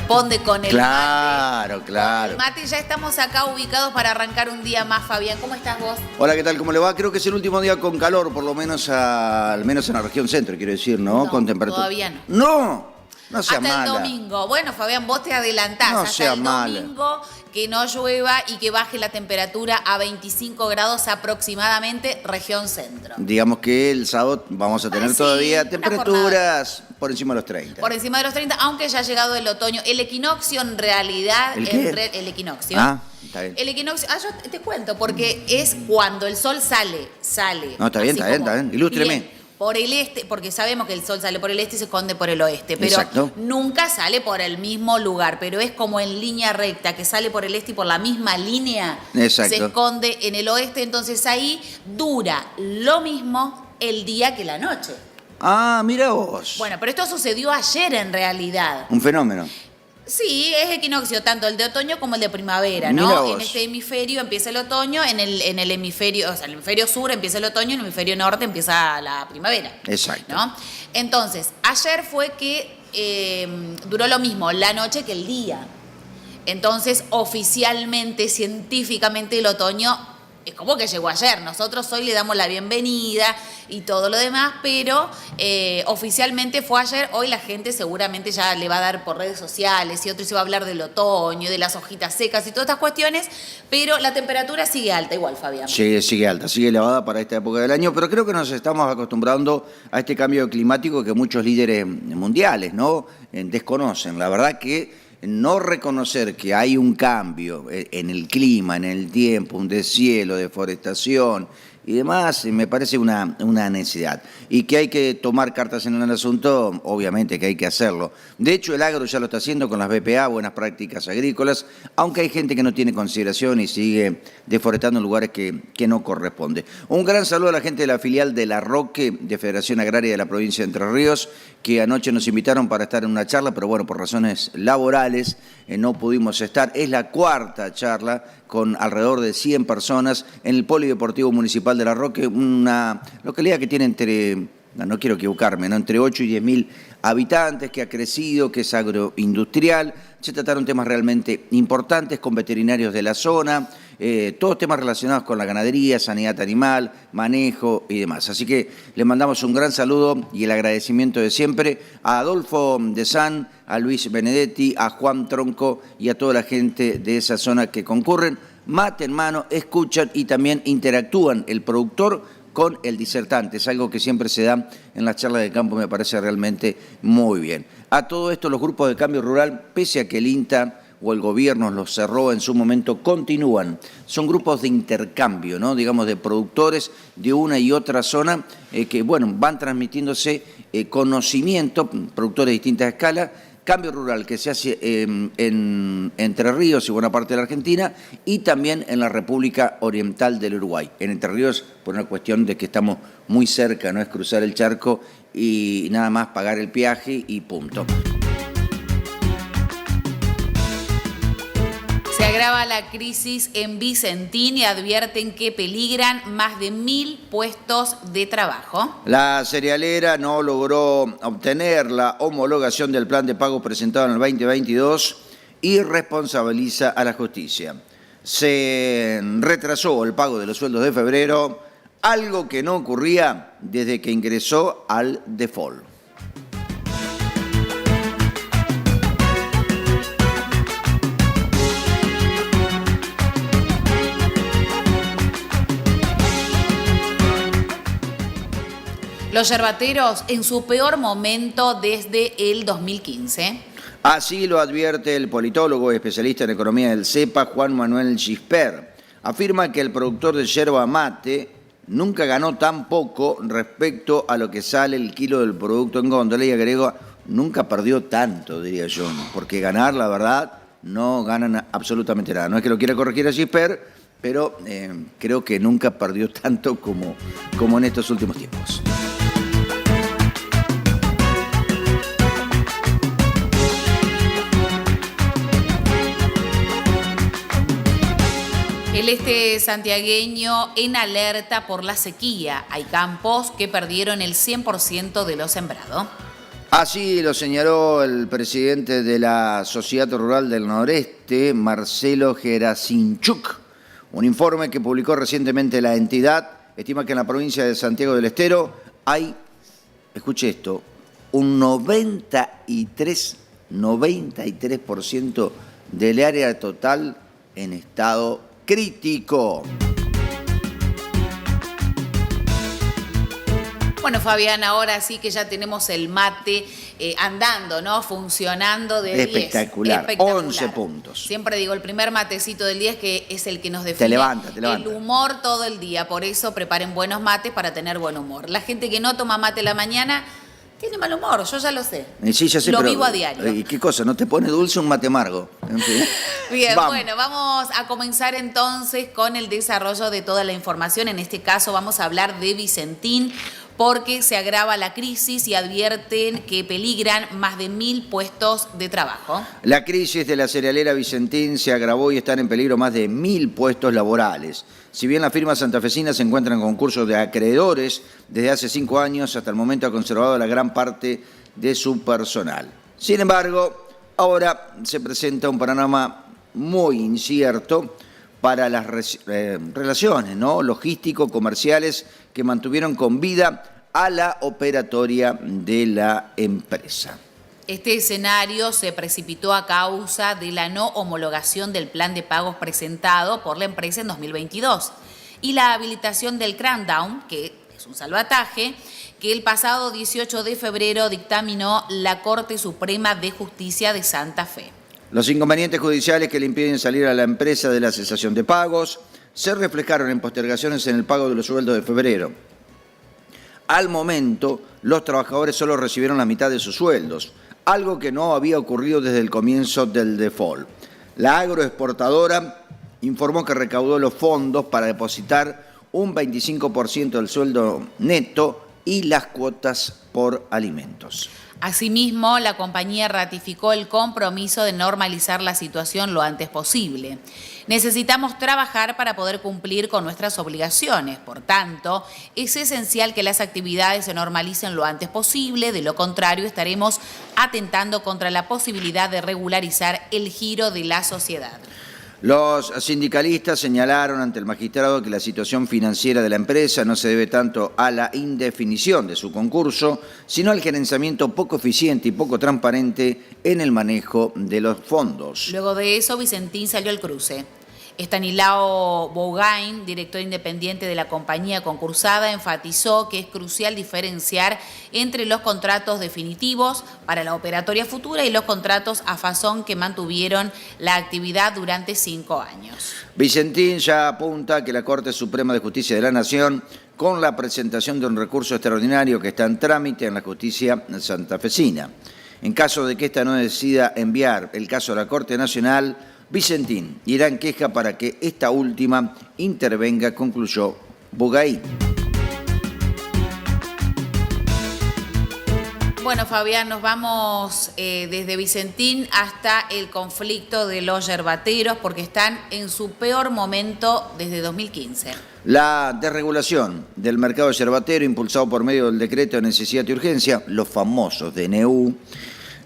corresponde con el Claro, mate. claro. El mate, ya estamos acá ubicados para arrancar un día más, Fabián. ¿Cómo estás vos? Hola, ¿qué tal? ¿Cómo le va? Creo que es el último día con calor, por lo menos al menos en la región centro, quiero decir, ¿no? No, Con temperatura. todavía no. No sea Hasta mala. el domingo. Bueno, Fabián, vos te adelantás. No hasta sea el mala. domingo que no llueva y que baje la temperatura a 25 grados aproximadamente, región centro. Digamos que el sábado vamos a tener Sí, todavía una temperaturas por encima de los 30. Por encima de los 30, aunque ya ha llegado el otoño. El equinoccio en realidad... ¿El qué? El equinoccio. Ah, está bien. El equinoccio, yo te cuento, porque es cuando el sol sale. No, está bien, así está bien, como está bien. Ilústreme. bien, por el este, porque sabemos que el sol sale por el este y se esconde por el oeste, pero Exacto. nunca sale por el mismo lugar, pero es como en línea recta, que sale por el este y por la misma línea Exacto. se esconde en el oeste, entonces ahí dura lo mismo el día que la noche. Ah, mira vos. Bueno, pero esto sucedió ayer en realidad. Un fenómeno. Sí, es equinoccio, tanto el de otoño como el de primavera, Mira ¿no? vos. En este hemisferio empieza el otoño, en el hemisferio, o sea, el hemisferio sur empieza el otoño, en el hemisferio norte empieza la primavera. Exacto. ¿No? Entonces, ayer fue que duró lo mismo la noche que el día. Entonces, oficialmente, científicamente, el otoño es como que llegó ayer. Nosotros hoy le damos la bienvenida y todo lo demás, pero oficialmente fue ayer. Hoy la gente seguramente ya le va a dar por redes sociales y otro se va a hablar del otoño, de las hojitas secas y todas estas cuestiones, pero la temperatura sigue alta igual, Fabián. Sí, sigue alta, sigue elevada para esta época del año, pero creo que nos estamos acostumbrando a este cambio climático que muchos líderes mundiales, ¿no? Desconocen. La verdad que no reconocer que hay un cambio en el clima, en el tiempo, un deshielo, deforestación y demás, me parece una necesidad. Y que hay que tomar cartas en el asunto, obviamente que hay que hacerlo. De hecho, el agro ya lo está haciendo con las BPA, buenas prácticas agrícolas, aunque hay gente que no tiene consideración y sigue deforestando en lugares que no corresponde. Un gran saludo a la gente de la filial de La Roque, de Federación Agraria de la provincia de Entre Ríos, que anoche nos invitaron para estar en una charla, pero bueno, por razones laborales no pudimos estar. Es la cuarta charla con alrededor de 100 personas en el Polideportivo Municipal de La Roque, una localidad que tiene no quiero equivocarme, ¿no? Entre 8 y 10.000 habitantes, que ha crecido, que es agroindustrial. Se trataron temas realmente importantes con veterinarios de la zona, todos temas relacionados con la ganadería, sanidad animal, manejo y demás. Así que le mandamos un gran saludo y el agradecimiento de siempre a Adolfo de San, a Luis Benedetti, a Juan Tronco y a toda la gente de esa zona que concurren, mate en mano, escuchan y también interactúan el productor con el disertante. Es algo que siempre se da en las charlas de campo, me parece realmente muy bien. A todo esto, los grupos de cambio rural, pese a que el INTA o el gobierno los cerró en su momento, continúan. Son grupos de intercambio, ¿no? Digamos, de productores de una y otra zona que, bueno, van transmitiéndose conocimiento, productores de distintas escalas, cambio rural que se hace en Entre Ríos y buena parte de la Argentina y también en la República Oriental del Uruguay. En Entre Ríos por una cuestión de que estamos muy cerca, no es cruzar el charco y nada más pagar el peaje y punto. Se agrava la crisis en Vicentín y advierten que peligran más de 1.000 puestos de trabajo. La cerealera no logró obtener la homologación del plan de pago presentado en el 2022 y responsabiliza a la justicia. Se retrasó el pago de los sueldos de febrero, algo que no ocurría desde que ingresó al default. Los yerbateros en su peor momento desde el 2015. Así lo advierte el politólogo y especialista en economía del CEPA, Juan Manuel Gisper. Afirma que el productor de yerba mate nunca ganó tan poco respecto a lo que sale el kilo del producto en góndola y agrega, nunca perdió tanto, diría yo, porque ganar, la verdad, no ganan absolutamente nada. No es que lo quiera corregir a Gisper, pero creo que nunca perdió tanto como en estos últimos tiempos. El este santiagueño en alerta por la sequía. Hay campos que perdieron el 100% de lo sembrado. Así lo señaló el presidente de la Sociedad Rural del Noreste, Marcelo Gerasimchuk. Un informe que publicó recientemente la entidad estima que en la provincia de Santiago del Estero hay, escuche esto, un 93% del área total en estado crítico. Bueno, Fabián, ahora sí que ya tenemos el mate andando, ¿no? Funcionando de 10. Espectacular. 11 puntos. Siempre digo, el primer matecito del día es el que nos define te levanta. el humor todo el día. Por eso preparen buenos mates para tener buen humor. La gente que no toma mate la mañana tiene mal humor, yo ya lo sé. Sí, ya sé, lo pero, vivo a diario. ¿Y qué cosa? ¿No te pone dulce un mate amargo? En fin. Bien, bueno, vamos a comenzar entonces con el desarrollo de toda la información. En este caso vamos a hablar de Vicentín, porque se agrava la crisis y advierten que peligran más de 1.000 puestos de trabajo. La crisis de la cerealera Vicentín se agravó y están en peligro más de 1.000 puestos laborales. Si bien la firma santafesina se encuentra en concurso de acreedores, desde hace 5 años hasta el momento ha conservado la gran parte de su personal. Sin embargo, ahora se presenta un panorama muy incierto para las relaciones, ¿no?, logístico-comerciales que mantuvieron con vida a la operatoria de la empresa. Este escenario se precipitó a causa de la no homologación del plan de pagos presentado por la empresa en 2022 y la habilitación del crackdown, que es un salvataje, que el pasado 18 de febrero dictaminó la Corte Suprema de Justicia de Santa Fe. Los inconvenientes judiciales que le impiden salir a la empresa de la cesación de pagos se reflejaron en postergaciones en el pago de los sueldos de febrero. Al momento, los trabajadores solo recibieron la mitad de sus sueldos, algo que no había ocurrido desde el comienzo del default. La agroexportadora informó que recaudó los fondos para depositar un 25% del sueldo neto y las cuotas por alimentos. Asimismo, la compañía ratificó el compromiso de normalizar la situación lo antes posible. Necesitamos trabajar para poder cumplir con nuestras obligaciones. Por tanto, es esencial que las actividades se normalicen lo antes posible. De lo contrario, estaremos atentando contra la posibilidad de regularizar el giro de la sociedad. Los sindicalistas señalaron ante el magistrado que la situación financiera de la empresa no se debe tanto a la indefinición de su concurso, sino al gerenciamiento poco eficiente y poco transparente en el manejo de los fondos. Luego de eso, Vicentín salió al cruce. Estanislao Bougain, director independiente de la compañía concursada, enfatizó que es crucial diferenciar entre los contratos definitivos para la operatoria futura y los contratos a fazón que mantuvieron la actividad durante 5 años. Vicentín ya apunta a que la Corte Suprema de Justicia de la Nación, con la presentación de un recurso extraordinario que está en trámite en la justicia santafesina. En caso de que ésta no decida enviar el caso a la Corte Nacional, Vicentín irá en queja para que esta última intervenga, concluyó Bougain. Bueno, Fabián, nos vamos desde Vicentín hasta el conflicto de los yerbateros porque están en su peor momento desde 2015. La desregulación del mercado yerbatero, impulsado por medio del decreto de necesidad y urgencia, los famosos DNU,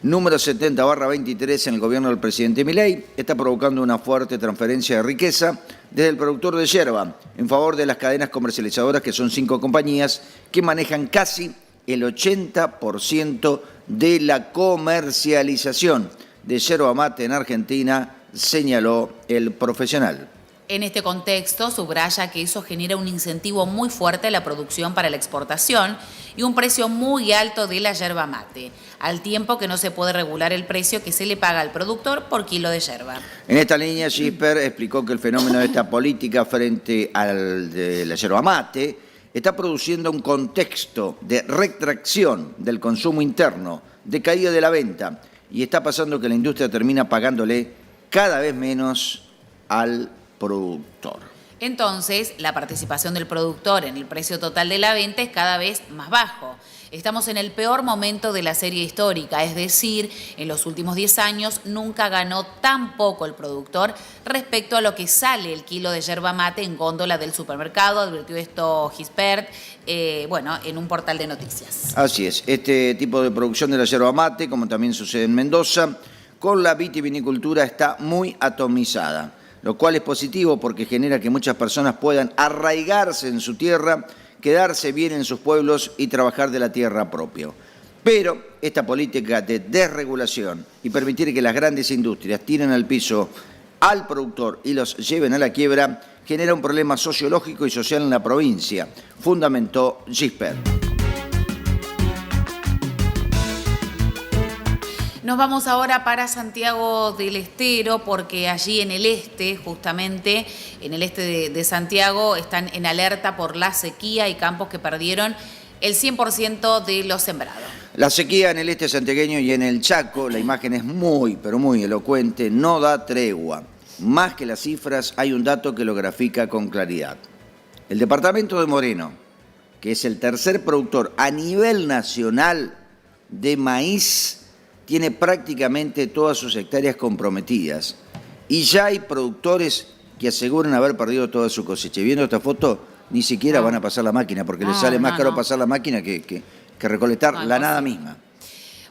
número 70/23 en el gobierno del presidente Milei, está provocando una fuerte transferencia de riqueza desde el productor de yerba en favor de las cadenas comercializadoras, que son 5 compañías que manejan casi el 80% de la comercialización de yerba mate en Argentina, señaló el profesional. En este contexto, subraya que eso genera un incentivo muy fuerte a la producción para la exportación y un precio muy alto de la yerba mate, al tiempo que no se puede regular el precio que se le paga al productor por kilo de yerba. En esta línea, Gisper explicó que el fenómeno de esta política frente al de la yerba mate está produciendo un contexto de retracción del consumo interno, de caída de la venta, y está pasando que la industria termina pagándole cada vez menos al productor. Entonces, la participación del productor en el precio total de la venta es cada vez más bajo. Estamos en el peor momento de la serie histórica, es decir, en los últimos 10 años nunca ganó tan poco el productor respecto a lo que sale el kilo de yerba mate en góndola del supermercado, advirtió esto Gispert, en un portal de noticias. Así es, este tipo de producción de la yerba mate, como también sucede en Mendoza, con la vitivinicultura está muy atomizada, lo cual es positivo porque genera que muchas personas puedan arraigarse en su tierra, quedarse bien en sus pueblos y trabajar de la tierra propio. Pero esta política de desregulación y permitir que las grandes industrias tiren al piso al productor y los lleven a la quiebra genera un problema sociológico y social en la provincia, fundamentó Gispert. Nos vamos ahora para Santiago del Estero porque allí en el este, justamente en el este de Santiago, están en alerta por la sequía y campos que perdieron el 100% de los sembrados. La sequía en el este santiagueño y en el Chaco, la imagen es muy, pero muy elocuente, no da tregua. Más que las cifras, hay un dato que lo grafica con claridad. El departamento de Moreno, que es el tercer productor a nivel nacional de maíz, tiene prácticamente todas sus hectáreas comprometidas. Y ya hay productores que aseguran haber perdido toda su cosecha. Y viendo esta foto, ni siquiera van a pasar la máquina, porque les sale más caro pasar la máquina que recolectar la nada misma.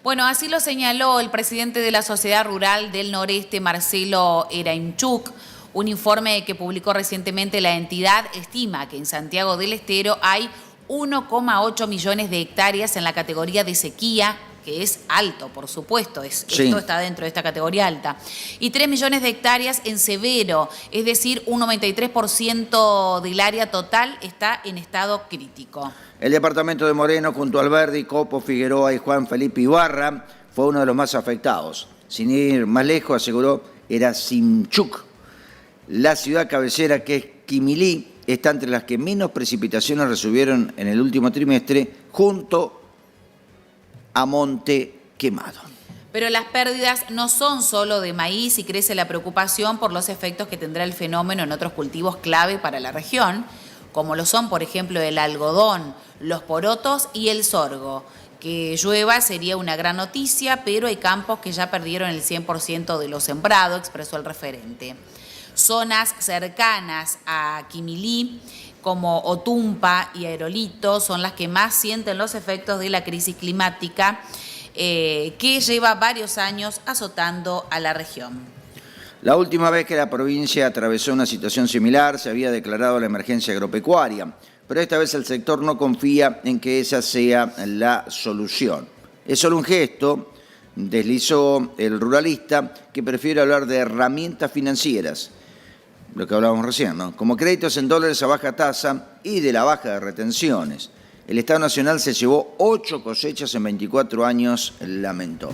Bueno, así lo señaló el presidente de la Sociedad Rural del Noreste, Marcelo Eraimchuk. Un informe que publicó recientemente la entidad estima que en Santiago del Estero hay 1,8 millones de hectáreas en la categoría de sequía, que es alto, por supuesto, esto está dentro de esta categoría alta, y 3 millones de hectáreas en severo, es decir, un 93% del área total está en estado crítico. El departamento de Moreno, junto a Alberdi, Copo, Figueroa y Juan Felipe Ibarra, fue uno de los más afectados. Sin ir más lejos, aseguró, era Simchuk. La ciudad cabecera, que es Quimilí, está entre las que menos precipitaciones recibieron en el último trimestre, junto a Monte Quemado. Pero las pérdidas no son solo de maíz y crece la preocupación por los efectos que tendrá el fenómeno en otros cultivos clave para la región, como lo son, por ejemplo, el algodón, los porotos y el sorgo. Que llueva sería una gran noticia, pero hay campos que ya perdieron el 100% de lo sembrado, expresó el referente. Zonas cercanas a Quimilí, como Otumpa y Aerolito, son las que más sienten los efectos de la crisis climática que lleva varios años azotando a la región. La última vez que la provincia atravesó una situación similar se había declarado la emergencia agropecuaria, pero esta vez el sector no confía en que esa sea la solución. Es solo un gesto, deslizó el ruralista, que prefiere hablar de herramientas financieras, lo que hablábamos recién, ¿no? Como créditos en dólares a baja tasa y de la baja de retenciones. El Estado Nacional se llevó 8 cosechas en 24 años, lamentó.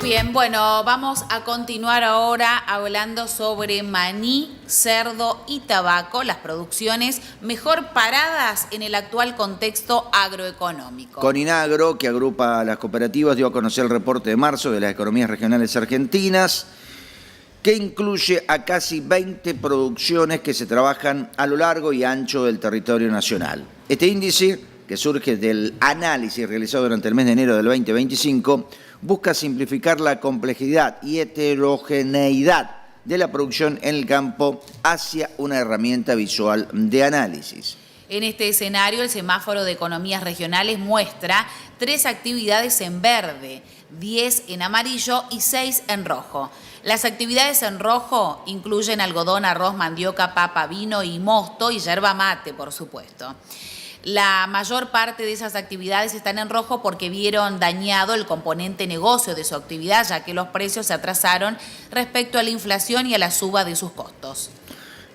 Bien, bueno, vamos a continuar ahora hablando sobre maní, cerdo y tabaco, las producciones mejor paradas en el actual contexto agroeconómico. Coninagro, que agrupa a las cooperativas, dio a conocer el reporte de marzo de las economías regionales argentinas, que incluye a casi 20 producciones que se trabajan a lo largo y ancho del territorio nacional. Este índice, que surge del análisis realizado durante el mes de enero del 2025, busca simplificar la complejidad y heterogeneidad de la producción en el campo hacia una herramienta visual de análisis. En este escenario, el semáforo de economías regionales muestra 3 actividades en verde, 10 en amarillo y 6 en rojo. Las actividades en rojo incluyen algodón, arroz, mandioca, papa, vino y mosto y yerba mate, por supuesto. La mayor parte de esas actividades están en rojo porque vieron dañado el componente negocio de su actividad, ya que los precios se atrasaron respecto a la inflación y a la suba de sus costos.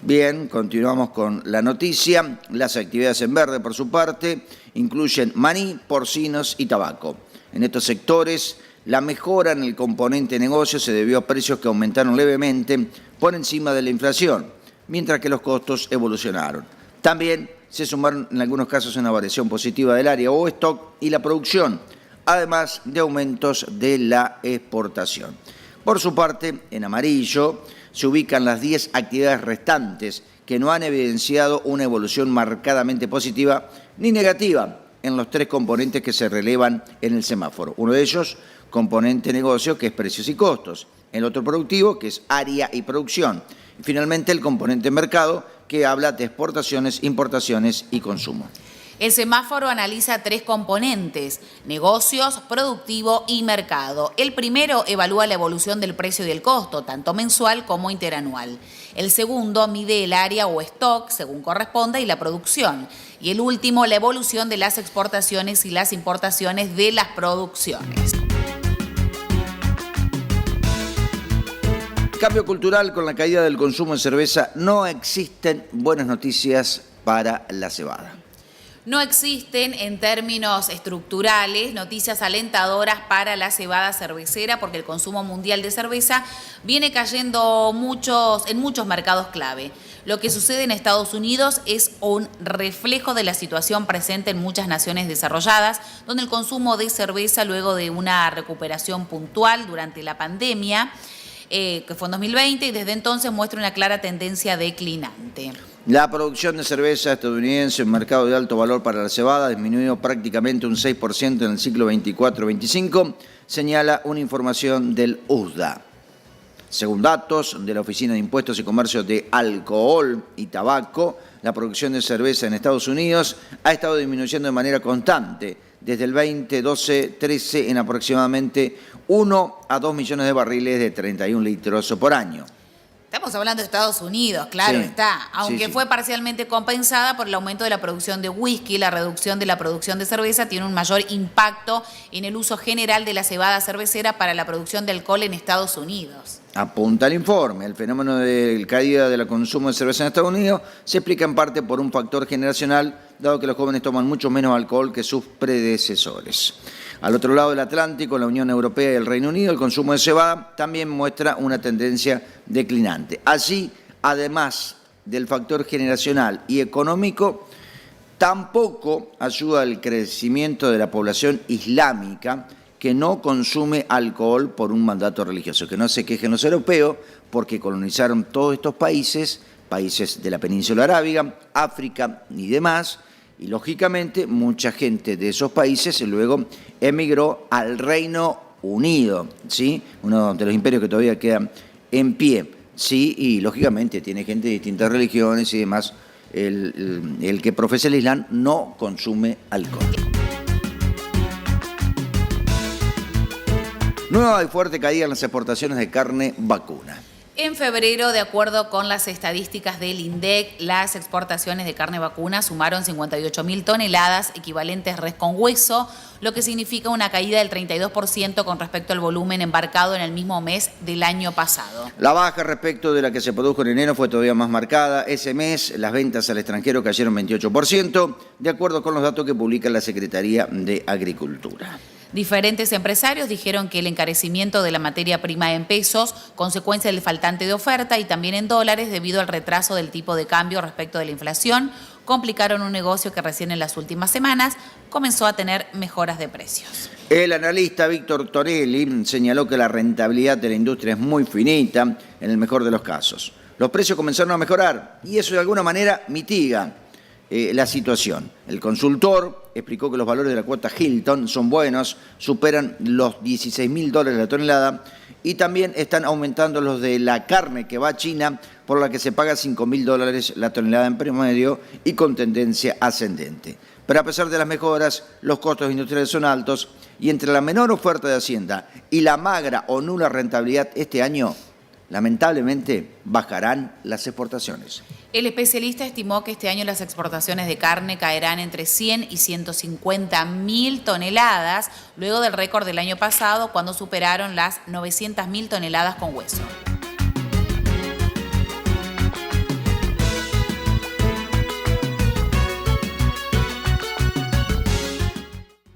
Bien, continuamos con la noticia. Las actividades en verde, por su parte, incluyen maní, porcinos y tabaco. En estos sectores, la mejora en el componente negocio se debió a precios que aumentaron levemente por encima de la inflación, mientras que los costos evolucionaron. También se sumaron en algunos casos una variación positiva del área o stock y la producción, además de aumentos de la exportación. Por su parte, en amarillo, se ubican las 10 actividades restantes que no han evidenciado una evolución marcadamente positiva ni negativa en los tres componentes que se relevan en el semáforo. Uno de ellos, componente negocio, que es precios y costos. El otro productivo, que es área y producción. Y finalmente el componente mercado, que habla de exportaciones, importaciones y consumo. El semáforo analiza tres componentes: negocios, productivo y mercado. El primero evalúa la evolución del precio y del costo, tanto mensual como interanual. El segundo mide el área o stock, según corresponda, y la producción. Y el último, la evolución de las exportaciones y las importaciones de las producciones. Cambio cultural: con la caída del consumo de cerveza no existen buenas noticias para la cebada. No existen, en términos estructurales, noticias alentadoras para la cebada cervecera, porque el consumo mundial de cerveza viene cayendo en muchos mercados clave. Lo que sucede en Estados Unidos es un reflejo de la situación presente en muchas naciones desarrolladas, donde el consumo de cerveza, luego de una recuperación puntual durante la pandemia, que fue en 2020, y desde entonces muestra una clara tendencia declinante. La producción de cerveza estadounidense en mercado de alto valor para la cebada disminuyó prácticamente un 6% en el ciclo 24-25, señala una información del USDA. Según datos de la Oficina de Impuestos y Comercio de Alcohol y Tabaco, la producción de cerveza en Estados Unidos ha estado disminuyendo de manera constante desde el 2012-13 en aproximadamente 1 a 2 millones de barriles de 31 litros por año. Estamos hablando de Estados Unidos, claro Sí, está, aunque sí. fue parcialmente compensada por el aumento de la producción de whisky. La reducción de la producción de cerveza tiene un mayor impacto en el uso general de la cebada cervecera para la producción de alcohol en Estados Unidos. Apunta el informe: el fenómeno de caída del consumo de cerveza en Estados Unidos se explica en parte por un factor generacional, dado que los jóvenes toman mucho menos alcohol que sus predecesores. Al otro lado del Atlántico, la Unión Europea y el Reino Unido, el consumo de cebada también muestra una tendencia declinante. Así, además del factor generacional y económico, tampoco ayuda al crecimiento de la población islámica que no consume alcohol por un mandato religioso. Que no se quejen los europeos, porque colonizaron todos estos países de la península arábiga, África y demás, y lógicamente mucha gente de esos países luego emigró al Reino Unido, ¿sí? Uno de los imperios que todavía quedan en pie, ¿sí? Y lógicamente tiene gente de distintas religiones y demás. El que profesa el Islam no consume alcohol. Nueva y fuerte caída en las exportaciones de carne vacuna. En febrero, de acuerdo con las estadísticas del INDEC, las exportaciones de carne vacuna sumaron 58.000 toneladas, equivalentes res con hueso, lo que significa una caída del 32% con respecto al volumen embarcado en el mismo mes del año pasado. La baja respecto de la que se produjo en enero fue todavía más marcada. Ese mes las ventas al extranjero cayeron 28%, de acuerdo con los datos que publica la Secretaría de Agricultura. Diferentes empresarios dijeron que el encarecimiento de la materia prima en pesos, consecuencia del faltante de oferta, y también en dólares debido al retraso del tipo de cambio respecto de la inflación, complicaron un negocio que recién en las últimas semanas comenzó a tener mejoras de precios. El analista Víctor Torelli señaló que la rentabilidad de la industria es muy finita en el mejor de los casos. Los precios comenzaron a mejorar y eso de alguna manera mitiga la situación. El consultor explicó que los valores de la cuota Hilton son buenos, superan los $16.000 la tonelada, y también están aumentando los de la carne que va a China, por la que se paga $5.000 la tonelada en promedio y con tendencia ascendente. Pero a pesar de las mejoras, los costos industriales son altos y entre la menor oferta de Hacienda y la magra o nula rentabilidad este año, lamentablemente bajarán las exportaciones. El especialista estimó que este año las exportaciones de carne caerán entre 100 y 150.000 toneladas, luego del récord del año pasado, cuando superaron las 900.000 toneladas con hueso.